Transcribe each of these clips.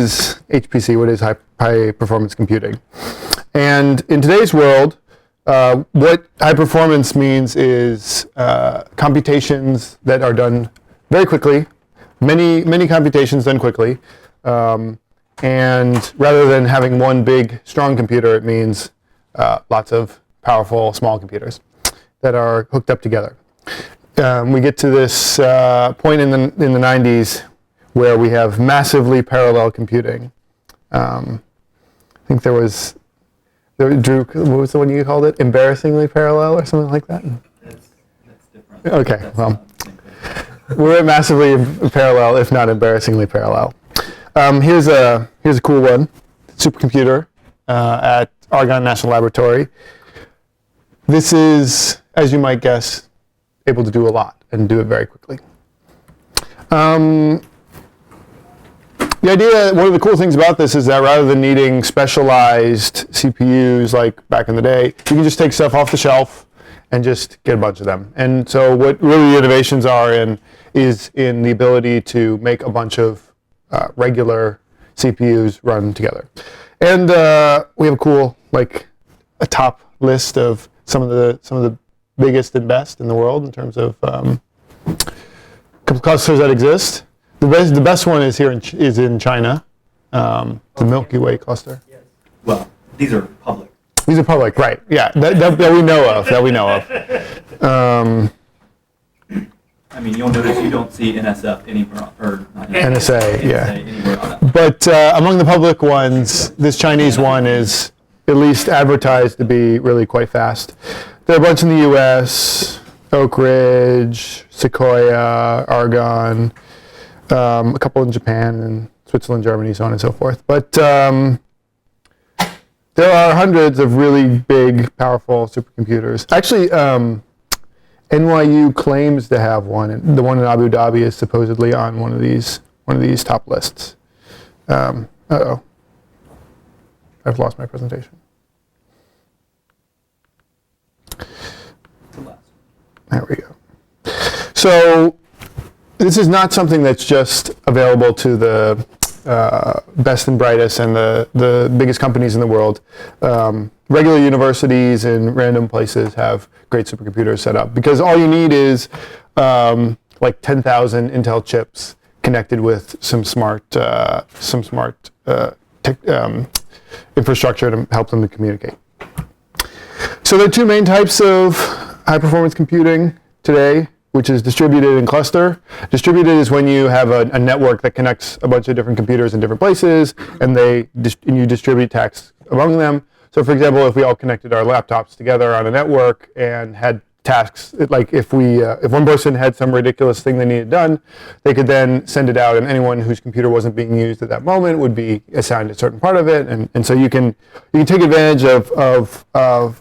is HPC? What is high performance computing? And in today's world, what high performance means is computations that are done very quickly, many computations done quickly, and rather than having one big strong computer, it means lots of powerful small computers that are hooked up together. We get to this point in the 90s where we have massively parallel computing. I think Drew, what was the one you called it? Embarrassingly parallel or something like that? That's different. Okay, well, we're at massively parallel, if not embarrassingly parallel. Here's a cool one, supercomputer at Argonne National Laboratory. This is, as you might guess, able to do a lot and do it very quickly. The idea, one of the cool things about this is that rather than needing specialized CPUs like back in the day, you can just take stuff off the shelf and just get a bunch of them. And so what really the innovations are is in the ability to make a bunch of regular CPUs run together. And we have a cool, like a top list of some of the biggest and best in the world in terms of clusters that exist. The best one is in China, the Milky Way cluster. Yes. Well, these are public. These are public, right? Yeah, that we know of. That we know of. I mean, you'll notice you don't see NSF anywhere, or not NSA, yeah. anywhere on that. But among the public ones, this Chinese one is at least advertised to be really quite fast. There are a bunch in the U.S., Oak Ridge, Sequoia, Argonne, a couple in Japan and Switzerland, Germany, so on and so forth. But there are hundreds of really big, powerful supercomputers. Actually, NYU claims to have one, and the one in Abu Dhabi is supposedly on one of these top lists. Uh-oh. I've lost my presentation. There we go. So this is not something that's just available to the best and brightest and the biggest companies in the world. Regular universities in random places have great supercomputers set up because all you need is like 10,000 Intel chips connected with some smart infrastructure to help them to communicate. So there are two main types of high-performance computing today, which is distributed and cluster. Distributed is when you have a network that connects a bunch of different computers in different places, and you distribute tasks among them. So, for example, if we all connected our laptops together on a network and had tasks, like if one person had some ridiculous thing they needed done, they could then send it out, and anyone whose computer wasn't being used at that moment would be assigned a certain part of it, and so you can take advantage of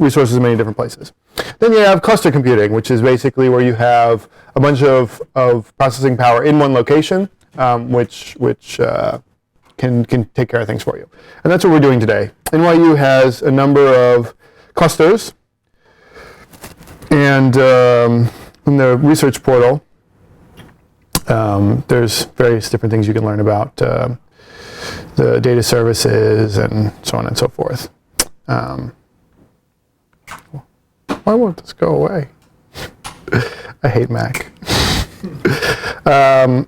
resources in many different places. Then you have cluster computing, which is basically where you have a bunch of processing power in one location, which can take care of things for you. And that's what we're doing today. NYU has a number of clusters, and in the research portal, there's various different things you can learn about the data services and so on and so forth. Why won't this go away? I hate Mac. And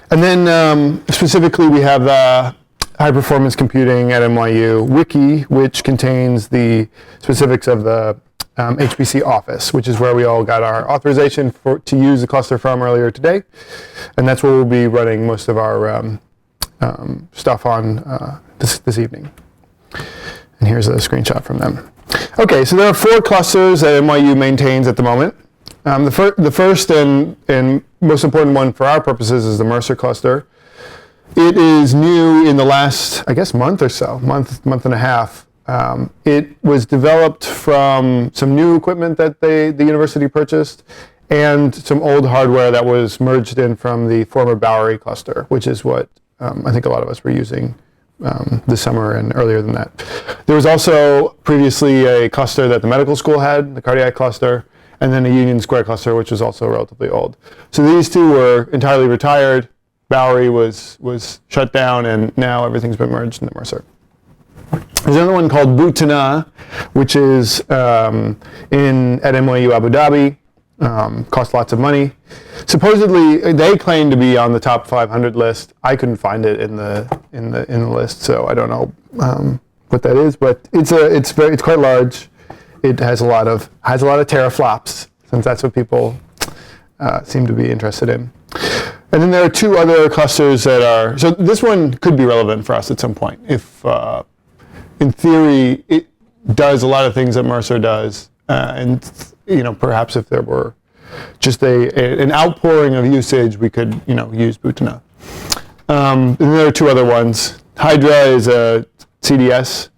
then specifically we have the high performance computing at NYU wiki, which contains the specifics of the HPC office, which is where we all got our authorization to use the cluster from earlier today. And that's where we'll be running most of our stuff on this evening. And here's a screenshot from them. Okay, so there are 4 clusters that NYU maintains at the moment. The first and most important one for our purposes is the Mercer cluster. It is new in the last, I guess, month or so, month and a half. It was developed from some new equipment that the university purchased and some old hardware that was merged in from the former Bowery cluster, which is what I think a lot of us were using this summer and earlier than that. There was also previously a cluster that the medical school had, the cardiac cluster, and then a Union Square cluster, which was also relatively old. So these two were entirely retired, Bowery was shut down, and now everything's been merged into Mercer. There's another one called Butana, which is at NYU Abu Dhabi. Cost lots of money. Supposedly, they claim to be on the top 500 list. I couldn't find it in the list, so I don't know what that is. But it's quite large. It has a lot of teraflops, since that's what people seem to be interested in. And then there are two other clusters that are. So this one could be relevant for us at some point. If in theory it does a lot of things that Mercer does, and perhaps if there were just an outpouring of usage, we could use Butana. And there are two other ones. Hydra is a CDS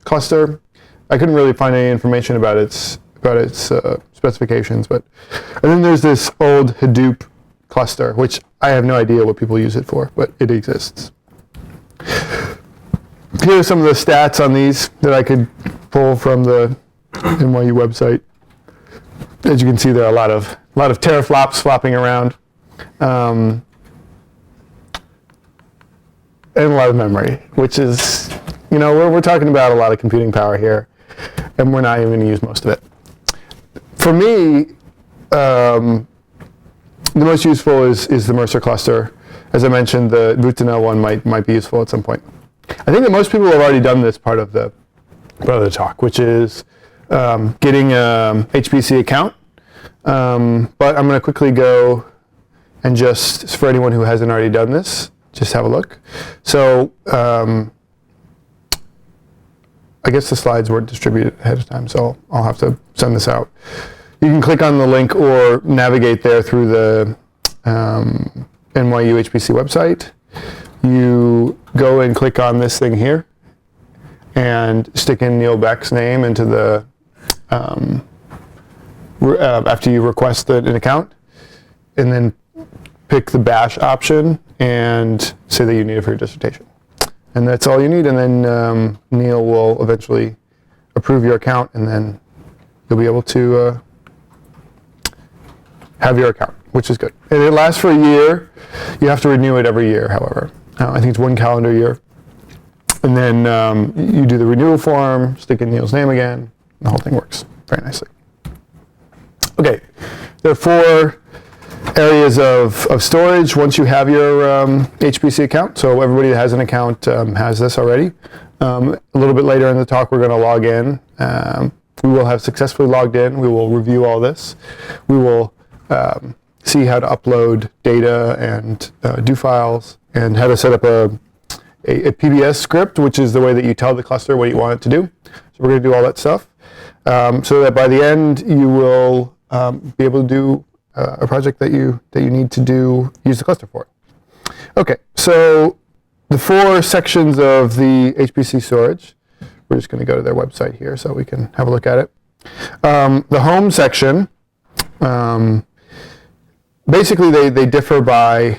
cluster. I couldn't really find any information about its specifications, and then there's this old Hadoop cluster, which I have no idea what people use it for, but it exists. Here are some of the stats on these that I could pull from the NYU website. As you can see, there are a lot of teraflops flopping around, and a lot of memory, which is, we're talking about a lot of computing power here, and we're not even going to use most of it. For me, the most useful is the Mercer cluster. As I mentioned, the Butana one might be useful at some point. I think that most people have already done this part of the talk, which is getting a HPC account. But I'm going to quickly go and just, for anyone who hasn't already done this, just have a look. So I guess the slides weren't distributed ahead of time, so I'll have to send this out. You can click on the link or navigate there through the NYU HPC website. You go and click on this thing here and stick in Neil Beck's name into the after you request an account, and then pick the bash option and say that you need it for your dissertation. And that's all you need, and then Neil will eventually approve your account, and then you'll be able to have your account, which is good. And it lasts for a year. You have to renew it every year, however. I think it's 1 calendar year. And then you do the renewal form, stick in Neil's name again, and the whole thing works very nicely. Okay, there are 4 areas of storage once you have your HPC account. So everybody that has an account has this already. A little bit later in the talk, we're going to log in. We will have successfully logged in. We will review all this. We will see how to upload data and do files, and how to set up a PBS script, which is the way that you tell the cluster what you want it to do. So we're going to do all that stuff, so that by the end you will be able to do a project that you need to use the cluster for. Okay, so the 4 sections of the HPC storage. We're just going to go to their website here so we can have a look at it. The home section. Basically, they differ by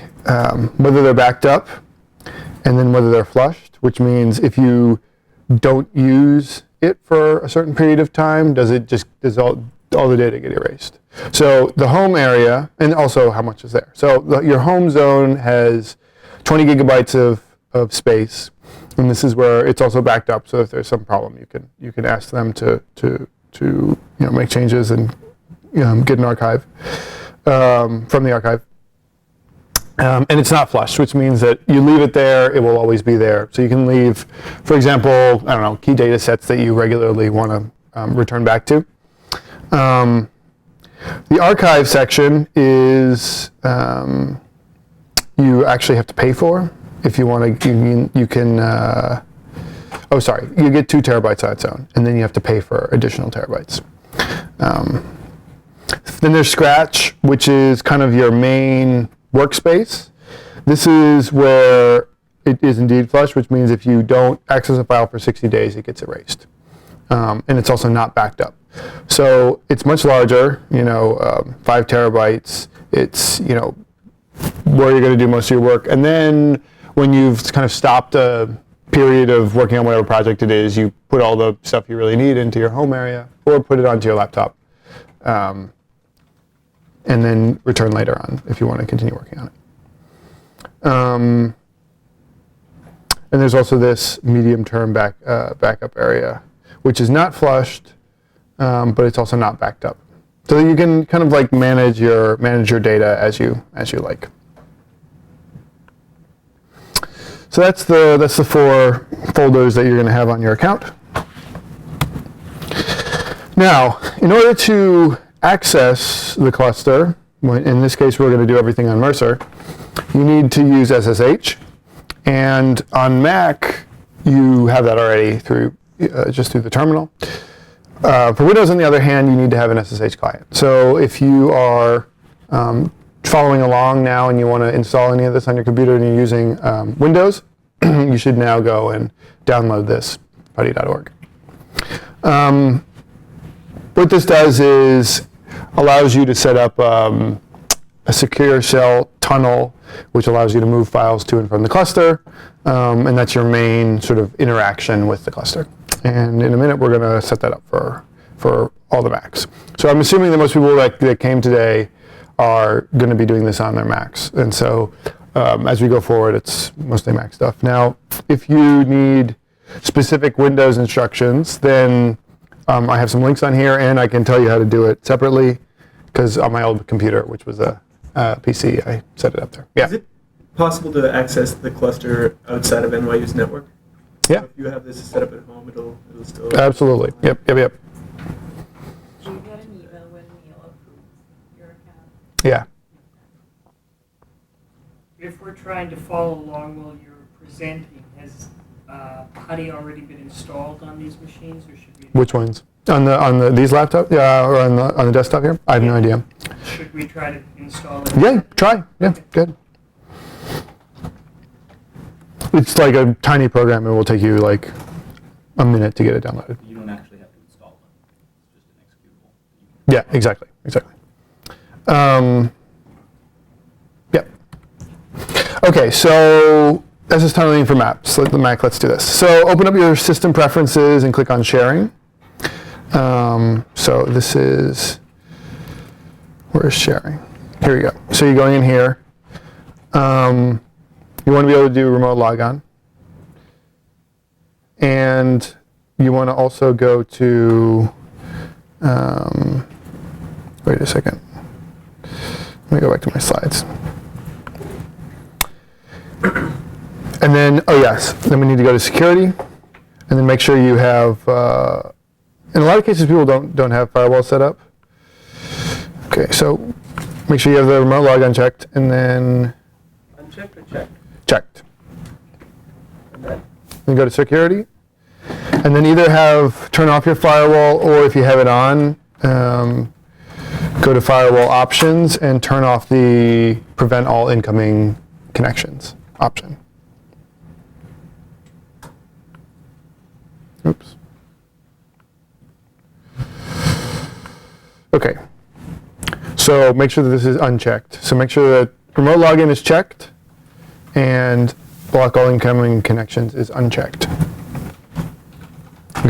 whether they're backed up and then whether they're flushed, which means if you don't use it for a certain period of time, does all the data get erased? So the home area, and also how much is there. So your home zone has 20 gigabytes of space, and this is where it's also backed up. So if there's some problem, you can ask them to make changes and get an archive. From the archive. And it's not flushed, which means that you leave it there, it will always be there. So you can leave, for example, key data sets that you regularly want to return back to. The archive section is you actually have to pay for. If you want to, you can, you get 2 terabytes on its own, and then you have to pay for additional terabytes. Then there's Scratch, which is kind of your main workspace. This is where it is indeed flushed, which means if you don't access a file for 60 days, it gets erased. And it's also not backed up. So it's much larger, 5 terabytes. It's, where you're going to do most of your work. And then when you've kind of stopped a period of working on whatever project it is, you put all the stuff you really need into your home area or put it onto your laptop. And then return later on if you want to continue working on it. And there's also this medium-term backup area, which is not flushed, but it's also not backed up. So that you can kind of like manage your data as you like. So that's the 4 folders that you're going to have on your account. Now, in order to access the cluster, in this case we're going to do everything on Mercer, you need to use SSH. And on Mac, you have that already through just through the terminal. For Windows, on the other hand, you need to have an SSH client. So if you are following along now and you want to install any of this on your computer and you're using Windows, you should now go and download this, putty.org. What this does is allows you to set up a secure shell tunnel, which allows you to move files to and from the cluster, and that's your main sort of interaction with the cluster. And in a minute, we're going to set that up for all the Macs. So I'm assuming that most people that came today are going to be doing this on their Macs. And so as we go forward, it's mostly Mac stuff. Now, if you need specific Windows instructions, then I have some links on here, and I can tell you how to do it separately, because on my old computer, which was a PC, I set it up there. Yeah. Is it possible to access the cluster outside of NYU's network? Yeah. So if you have this set up at home, it'll still... Absolutely. Yep. Do you get an email when Neil approves your account? Yeah. If we're trying to follow along while you're presenting, has PuTTY already been installed on these machines, or should we? Which ones? On these laptops? Yeah, or on the desktop here? I have no idea. Should we try to install it? Yeah, try. Yeah, good. It's like a tiny program. It will take you like a minute to get it downloaded. You don't actually have to install them. It's just an executable. Yeah, exactly. Yep. Okay, so this is tunneling for maps. The Mac, let's do this. So open up your system preferences and click on sharing. So this is, where is sharing? Here we go. So you're going in here. You want to be able to do remote logon. And you want to also go to, wait a second. Let me go back to my slides. And then, oh yes, then we need to go to security, and then make sure you have, in a lot of cases people don't have firewall set up. Okay, so make sure you have the remote log unchecked, and then Unchecked or checked? checked. And then Then go to security, and then either turn off your firewall, or if you have it on, go to firewall options and turn off the prevent all incoming connections option. Oops. Okay. So make sure that this is unchecked. So make sure that remote login is checked and block all incoming connections is unchecked.